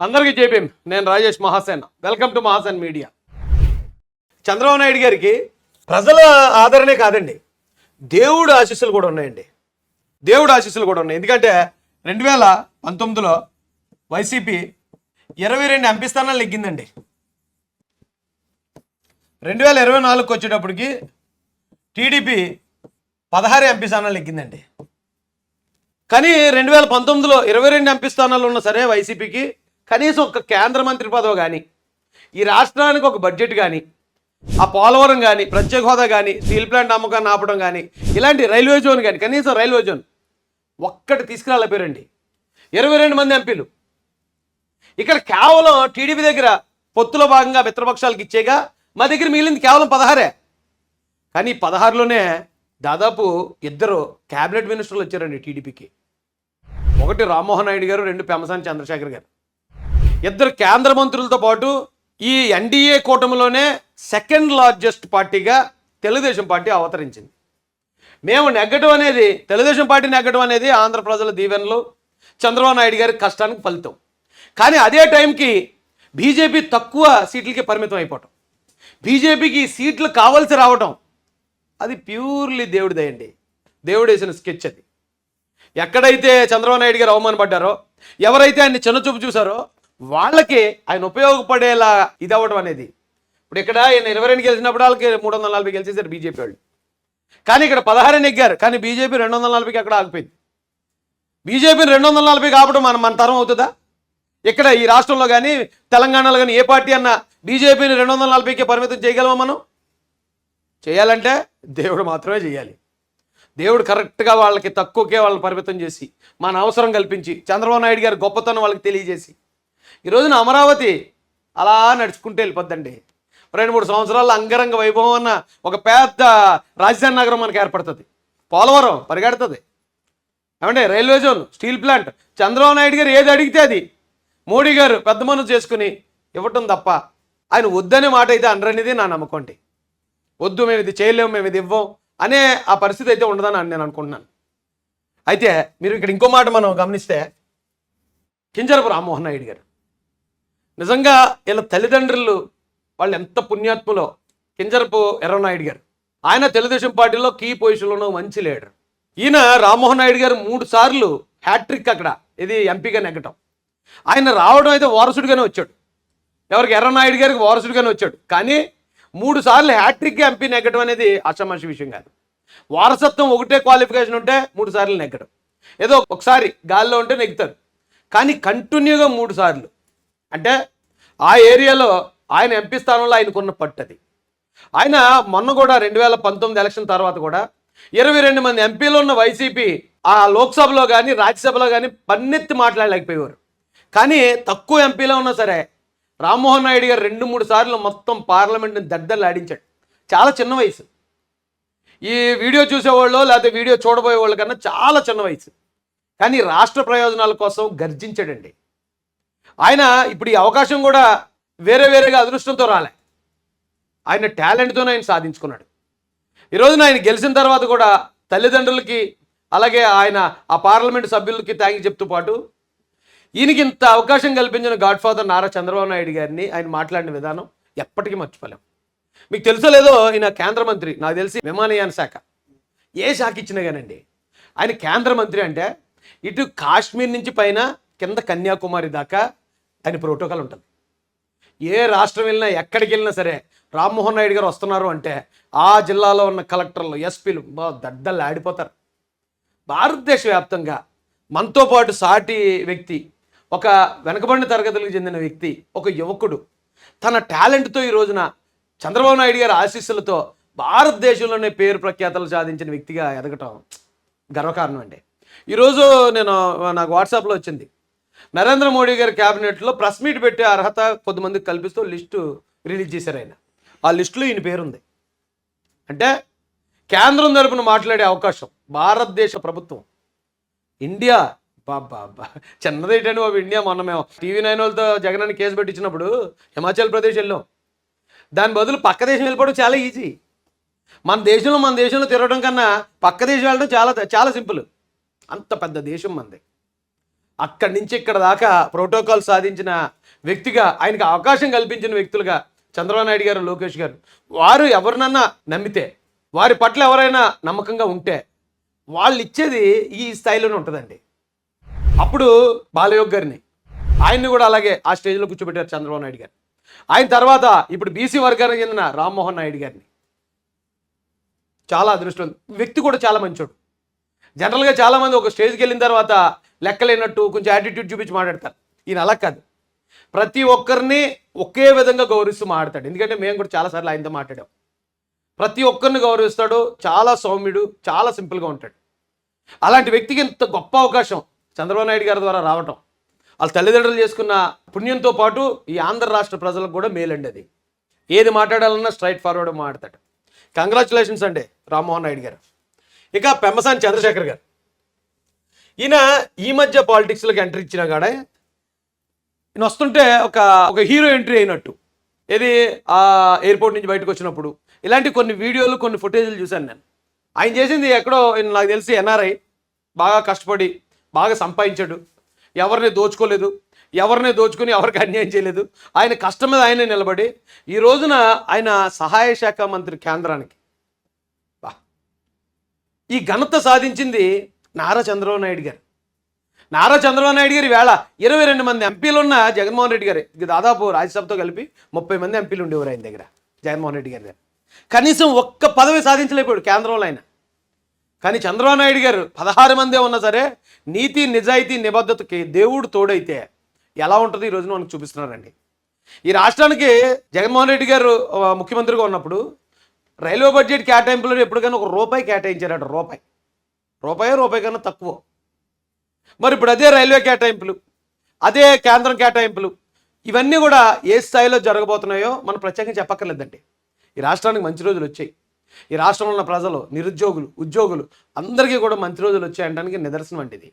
అందరికీ జేబీఎం. నేను Rajesh Mahasena. Welcome to Mahasen media. Chandrababu Naidu గారికి ప్రజల ఆదరణే కాదండి, దేవుడు ఆశీస్సులు కూడా ఉన్నాయండి. దేవుడు ఆశీస్సులు కూడా ఉన్నాయి. ఎందుకంటే 2019లో వైసీపీ 22 ఎంపీ స్థానాలు నెగ్గిందండి. 2024కి వచ్చేటప్పటికి టీడీపీ 16 ఎంపీ స్థానాలు నెగ్గిందండి. కానీ 2019లో 22 ఎంపీ స్థానాలు ఉన్నా సరే వైసీపీకి కనీసం ఒక కేంద్ర మంత్రి పదవి కానీ, ఈ రాష్ట్రానికి ఒక బడ్జెట్ కానీ, ఆ పోలవరం కానీ, ప్రత్యేక హోదా కానీ, స్టీల్ ప్లాంట్ అమ్మకాన్ని ఆపడం కానీ, ఇలాంటి రైల్వే జోన్ కానీ, కనీసం రైల్వే జోన్ ఒక్కటి తీసుకురాలేపారండి. 22 మంది ఎంపీలు. ఇక్కడ కేవలం టీడీపీ దగ్గర పొత్తులో భాగంగా మిత్రపక్షాలకు ఇచ్చేగా మా దగ్గర మిగిలింది కేవలం 16. కానీ 16లోనే దాదాపు 2 క్యాబినెట్ మినిస్టర్లు వచ్చారండి టీడీపీకి. ఒకటి రామ్మోహన్ నాయుడు గారు, 2 పెమ్మసాని చంద్రశేఖర్ గారు. 2 కేంద్ర మంత్రులతో పాటు ఈ ఎన్డీఏ కూటమిలోనే సెకండ్ లార్జెస్ట్ పార్టీగా తెలుగుదేశం పార్టీ అవతరించింది. మేము నెగ్గడం అనేది, తెలుగుదేశం పార్టీ నెగ్గడం అనేది ఆంధ్ర ప్రజల దీవెనలు, చంద్రబాబు నాయుడు గారి కష్టానికి ఫలితం. కానీ అదే టైంకి బీజేపీ తక్కువ సీట్లకి పరిమితం అయిపోవటం, బీజేపీకి సీట్లు కావాల్సి రావటం, అది ప్యూర్లీ దేవుడిదేయండి. దేవుడు వేసిన స్కెచ్ అది. ఎక్కడైతే చంద్రబాబు నాయుడు గారు అవమానపడ్డారో, ఎవరైతే ఆయన్ని చిన్నచూపు చూసారో వాళ్ళకి ఆయన ఉపయోగపడేలా ఇది అవ్వడం అనేది. ఇప్పుడు ఇక్కడ ఆయన 22 గెలిచినప్పుడు వాళ్ళకి 340 గెలిచేసారు బీజేపీ వాళ్ళు. కానీ ఇక్కడ 16 నెగ్గారు. కానీ బీజేపీ 240కి అక్కడ ఆగిపోయింది. బీజేపీని 240కి ఆపడం మన తరం అవుతుందా? ఇక్కడ ఈ రాష్ట్రంలో కానీ తెలంగాణలో కానీ ఏ పార్టీ అన్నా బీజేపీని 240కి పరిమితం చేయగలమా మనం? చేయాలంటే దేవుడు మాత్రమే చేయాలి. దేవుడు కరెక్ట్గా వాళ్ళకి తక్కువకే వాళ్ళని పరిమితం చేసి మన అవసరం కల్పించి చంద్రబాబు నాయుడు గారి గొప్పతనం వాళ్ళకి తెలియజేసి ఈ రోజున అమరావతి అలా నడుచుకుంటూ వెళ్ళిపోద్దండి. 2-3 సంవత్సరాల్లో అంగరంగ వైభవం అన్న ఒక పెద్ద రాజధాని నగరం మనకు ఏర్పడుతుంది. పోలవరం పరిగెడుతుంది. ఏమంటే railway zone, steel plant, Chandrababu Naidu గారు ఏది అడిగితే అది మోడీ గారు పెద్ద మనసు చేసుకుని ఇవ్వటం తప్ప ఆయన వద్దనే మాట అయితే అనరనేది నా నమ్మకం అండి. వద్దు, మేము ఇది చేయలేము, మేము ఇది ఇవ్వం అనే ఆ పరిస్థితి అయితే ఉండదని నేను అనుకుంటున్నాను. అయితే మీరు ఇక్కడ ఇంకో మాట మనం గమనిస్తే, కింజరపు రామ్మోహన్ నాయుడు గారు నిజంగా వీళ్ళ తల్లిదండ్రులు వాళ్ళు ఎంత పుణ్యాత్ములో. కింజరపు ఎర్రనాయుడు గారు ఆయన తెలుగుదేశం పార్టీలో కీ పొజిషన్లో మంచి లీడర్. ఈయన రామ్మోహన్ నాయుడు గారు 3 సార్లు హ్యాట్రిక్ అక్కడ ఇది ఎంపీగా నెగ్గటం. ఆయన రావడం అయితే వారసుడిగానే వచ్చాడు. ఎవరికి? ఎర్రనాయుడు గారికి వారసుడిగానే వచ్చాడు. కానీ 3 సార్లు హ్యాట్రిక్గా ఎంపీ నెగ్గడం అనేది ఆషామాషి విషయం కాదు. వారసత్వం ఒకటే క్వాలిఫికేషన్ ఉంటే 3 సార్లు నెగ్గడం, ఏదో ఒకసారి గాల్లో ఉంటే నెగ్గుతారు. కానీ కంటిన్యూగా 3 సార్లు అంటే ఆ ఏరియాలో ఆయన ఎంపీ స్థానంలో ఆయనకున్న పట్టది. ఆయన మొన్న కూడా 2019 ఎలక్షన్ తర్వాత కూడా 22 మంది ఎంపీలు ఉన్న వైసీపీ ఆ లోక్సభలో కానీ రాజ్యసభలో కానీ పన్నెత్తి మాట్లాడలేకపోయేవారు. కానీ తక్కువ ఎంపీలో ఉన్నా సరే రామ్మోహన్ నాయుడు గారు 2-3 సార్లు మొత్తం పార్లమెంట్ని దద్దలు ఆడించాడు. చాలా చిన్న వయసు. ఈ వీడియో చూసేవాళ్ళు లేకపోతే వీడియో చూడబోయే వాళ్ళ కన్నా చాలా చిన్న వయసు. కానీ రాష్ట్ర ప్రయోజనాల కోసం గర్జించాడండి. ఆయన ఇప్పుడు ఈ అవకాశం కూడా వేరేగా అదృష్టంతో రాలే, ఆయన టాలెంట్తోనే ఆయన సాధించుకున్నాడు. ఈ రోజున ఆయన గెలిచిన తర్వాత కూడా తల్లిదండ్రులకి అలాగే ఆయన ఆ పార్లమెంటు సభ్యులకి థ్యాంక్ చెప్తూ పాటు ఈయనకి ఇంత అవకాశం కల్పించిన గాడ్ ఫాదర్ నారా చంద్రబాబు నాయుడు గారిని ఆయన మాట్లాడిన విధానం ఎప్పటికీ మర్చిపోలేం. మీకు తెలుసో లేదో, ఈయన కేంద్ర మంత్రి, నాకు తెలిసి విమానయాన శాఖ, ఏ శాఖ ఇచ్చినా కానండి ఆయన కేంద్ర మంత్రి అంటే ఇటు కాశ్మీర్ నుంచి పైన కింద కన్యాకుమారి దాకా ఆయన ప్రోటోకాల్ ఉంటుంది. ఏ రాష్ట్రం వెళ్ళినా ఎక్కడికి వెళ్ళినా సరే రామ్మోహన్ నాయుడు గారు వస్తున్నారు అంటే ఆ జిల్లాలో ఉన్న కలెక్టర్లు, ఎస్పీలు దద్దలు ఆడిపోతారు. భారతదేశ వ్యాప్తంగా మనతో పాటు సాటి వ్యక్తి, ఒక వెనకబడిన తరగతులకు చెందిన వ్యక్తి, ఒక యువకుడు తన టాలెంట్తో ఈ రోజున చంద్రబాబు నాయుడు గారి ఆశీస్సులతో భారతదేశంలోనే పేరు ప్రఖ్యాతలు సాధించిన వ్యక్తిగా ఎదగటం గర్వకారణం అండి. ఈరోజు నాకు వాట్సాప్లో వచ్చింది, నరేంద్ర మోడీ గారి క్యాబినెట్లో ప్రెస్ మీట్ పెట్టే అర్హత కొద్దిమందికి కల్పిస్తూ లిస్టు రిలీజ్ చేశారు. ఆయన ఆ లిస్టులో ఈయన పేరుంది. అంటే కేంద్రం తరపున మాట్లాడే అవకాశం భారతదేశ ప్రభుత్వం. ఇండియా బాబా చిన్నదేటండి బాబు ఇండియా. మొన్న మేము TV9 వాళ్ళతో జగనాన్ని కేసు పెట్టించినప్పుడు హిమాచల్ ప్రదేశ్ వెళ్ళాం. దాని బదులు పక్క దేశం వెళ్ళిపోవడం చాలా ఈజీ. మన దేశంలో తిరగడం కన్నా పక్క దేశం వెళ్ళడం చాలా చాలా సింపుల్. అంత పెద్ద దేశం మనది. అక్కడి నుంచి ఇక్కడ దాకా ప్రోటోకాల్ సాధించిన వ్యక్తిగా, ఆయనకు అవకాశం కల్పించిన వ్యక్తులుగా చంద్రబాబు నాయుడు గారు, లోకేష్ గారు, వారు ఎవరినన్నా నమ్మితే, వారి పట్ల ఎవరైనా నమ్మకంగా ఉంటే వాళ్ళు ఇచ్చేది ఈ స్థాయిలోనే ఉంటుందండి. అప్పుడు బాలయోగ్ గారిని, ఆయన్ని కూడా అలాగే ఆ స్టేజ్లో కూర్చోబెట్టారు చంద్రబాబు నాయుడు గారు. ఆయన తర్వాత ఇప్పుడు బీసీ వర్గానికి చెందిన రామ్మోహన్ నాయుడు గారిని, చాలా అదృష్టం, వ్యక్తి కూడా చాలా మంచోడు. జనరల్గా చాలామంది ఒక స్టేజ్కి వెళ్ళిన తర్వాత లెక్కలేనట్టు కొంచెం యాటిట్యూడ్ చూపించి మాట్లాడతారు. ఈయన అలా కాదు, ప్రతి ఒక్కరిని ఒకే విధంగా గౌరవిస్తూ మాట్లాడతాడు. ఎందుకంటే మేము కూడా చాలాసార్లు ఆయనతో మాట్లాడాం. ప్రతి ఒక్కరిని గౌరవిస్తాడు, చాలా సౌమ్యుడు, చాలా సింపుల్గా ఉంటాడు. అలాంటి వ్యక్తికి ఇంత గొప్ప అవకాశం చంద్రబాబు నాయుడు గారి ద్వారా రావటం, వాళ్ళ తల్లిదండ్రులు చేసుకున్న పుణ్యంతో పాటు ఈ ఆంధ్ర రాష్ట్ర ప్రజలకు కూడా మేలండి. అది ఏది మాట్లాడాలన్నా స్ట్రైట్ ఫార్వర్డ్ మాట్లాడతాడు. కంగ్రాచులేషన్స్ అండి రామ్మోహన్ నాయుడు గారు. ఇక పెమ్మసాని చంద్రశేఖర్ గారు, ఈయన ఈ మధ్య పాలిటిక్స్లోకి ఎంట్రీ ఇచ్చినా కాడ ఈయన వస్తుంటే ఒక హీరో ఎంట్రీ అయినట్టు, ఏది ఆ ఎయిర్పోర్ట్ నుంచి బయటకు వచ్చినప్పుడు ఇలాంటి కొన్ని వీడియోలు, కొన్ని ఫుటేజీలు చూశాను నేను. ఆయన చేసింది ఎక్కడో నాకు తెలిసి ఎన్ఆర్ఐ, బాగా కష్టపడి బాగా సంపాదించాడు, ఎవరిని దోచుకోలేదు, ఎవరిని దోచుకుని ఎవరికి అన్యాయం చేయలేదు. ఆయన కష్టం మీద ఆయనే నిలబడి ఈ రోజున ఆయన సహాయ శాఖ మంత్రి కేంద్రానికి ఈ ఘనత సాధించింది నారా చంద్రబాబు నాయుడు గారు. నారా చంద్రబాబు నాయుడు గారి వేళ 22 మంది ఎంపీలు ఉన్న జగన్మోహన్ రెడ్డి గారు, దాదాపు రాజ్యసభతో కలిపి 30 మంది ఎంపీలు ఉండేవారు ఆయన దగ్గర, జగన్మోహన్ రెడ్డి గారి దగ్గర. కనీసం ఒక్క పదవి సాధించలేకపోయాడు కేంద్రంలో ఆయన. కానీ చంద్రబాబు నాయుడు గారు 16 మందే ఉన్నా సరే నీతి, నిజాయితీ, నిబద్ధతకి దేవుడు తోడైతే ఎలా ఉంటుంది ఈ రోజున మనకు చూపిస్తున్నారండి. ఈ రాష్ట్రానికి జగన్మోహన్ రెడ్డి గారు ముఖ్యమంత్రిగా ఉన్నప్పుడు రైల్వే బడ్జెట్ కేటాయింపులో ఎప్పటికైనా ₹1 కేటాయించారట. రూపాయి కన్నా తక్కువ. మరి ఇప్పుడు అదే రైల్వే కేటాయింపులు, అదే కేంద్రం కేటాయింపులు, ఇవన్నీ కూడా ఏ స్థాయిలో జరగబోతున్నాయో మనం ప్రత్యేకంగా చెప్పక్కర్లేదండి. ఈ రాష్ట్రానికి మంచి రోజులు వచ్చాయి. ఈ రాష్ట్రంలో ఉన్న ప్రజలు, నిరుద్యోగులు, ఉద్యోగులు అందరికీ కూడా మంచి రోజులు వచ్చాయనడానికి నిదర్శనం అంటే ఇది.